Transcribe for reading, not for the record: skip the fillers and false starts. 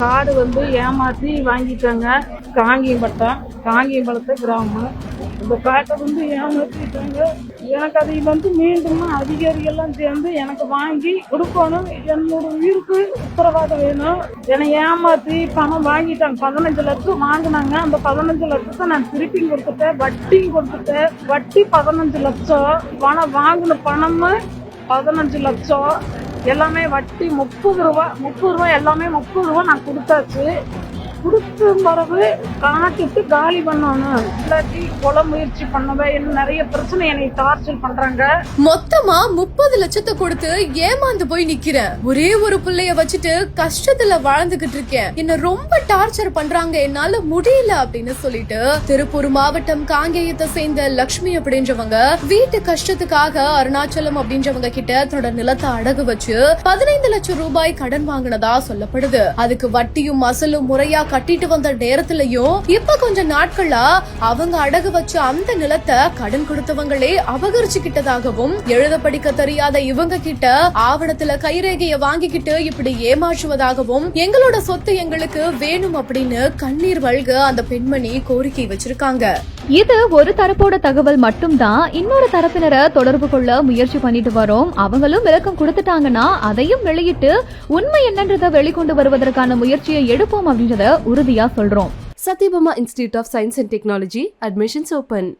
காடு ஏமாத்தி வாங்கிட்டாங்க. காங்கியம்பலத்தை கிராமம். இந்த காட்டை ஏமாத்திட்டாங்க. எனக்கு அதை மீண்டும் அதிகாரிகள்லாம் சேர்ந்து எனக்கு வாங்கி கொடுக்கணும். என்னோட உயிருக்கு உத்தரவாதம் வேணும். என்னை ஏமாத்தி பணம் வாங்கிட்டாங்க. 15 லட்சம் வாங்கினாங்க. அந்த 15 லட்சத்தை நான் திருப்பி கொடுத்துட்டேன். வட்டியும் கொடுத்துட்டேன். வட்டி 15 லட்சம். பணம் வாங்கின பணமும் 15 லட்சம். எல்லாமே வட்டி 30 ரூபா எல்லாமே 30 ரூபா நான் கொடுத்தாச்சு. கொடுத்த பிறகு காட்டுட்டு காலி பண்ணணும். இல்லாட்டி கொலை முயற்சி பண்ணவே நிறைய பிரச்சனை என்னை டார்ச்சர் பண்றாங்க. மொத்தமா 30 லட்சத்தை கொடுத்து ஏமாந்து போய் நிக்கிறேன். ஒரே ஒரு பிள்ளைய வச்சுட்டு கஷ்டத்துல வாழ்ந்துகிட்டு இருக்கேன். என்ன ரொம்ப டார்ச்சர் பண்றாங்க. என்னால முடியல அப்படின்னு சொல்லிட்டு திருப்பூர் மாவட்டம் காங்கேயத்தை சேர்ந்த லட்சுமி அப்படின்றவங்க வீட்டு கஷ்டத்துக்காக அருணாச்சலம் அப்படின்றவங்க கிட்ட தன்னோட நிலத்தை அடகு வச்சு 15 லட்சம் ரூபாய் கடன் வாங்கினதா சொல்லப்படுது. அதுக்கு வட்டியும் அசலும் முறையா கட்டிட்டு வந்த நேரத்திலயும் இப்ப கொஞ்ச நாட்களா அவங்க அடகு வச்ச அந்த நிலத்தை கடன் கொடுத்தவங்களே அபகரிச்சுக்கிட்டதாகவும், எழுத படிக்க தெரியாத இவங்க கிட்ட ஆவணத்துல கைரேகைய வாங்கிக்கிட்டு இப்படி ஏமாற்றுவதாகவும், எங்களோட சொத்து எங்களுக்கு வேணும் அப்படின்னு கண்ணீர் வழ்க அந்த பெண்மணி கோரிக்கை வச்சிருக்காங்க. இது ஒரு தரப்போட தகவல் மட்டும்தான். இன்னொரு தரப்பினரை தொடர்பு கொள்ள முயற்சி பண்ணிட்டு வரோம். அவங்களும் விளக்கம் கொடுத்துட்டாங்கன்னா அதையும் வெளியிட்டு உண்மை என்னன்றதை வெளிக்கொண்டு வருவதற்கான முயற்சியை எடுப்போம் அப்படின்றத உறுதியா சொல்றோம். Satyabama Institute of Science and Technology, admissions open.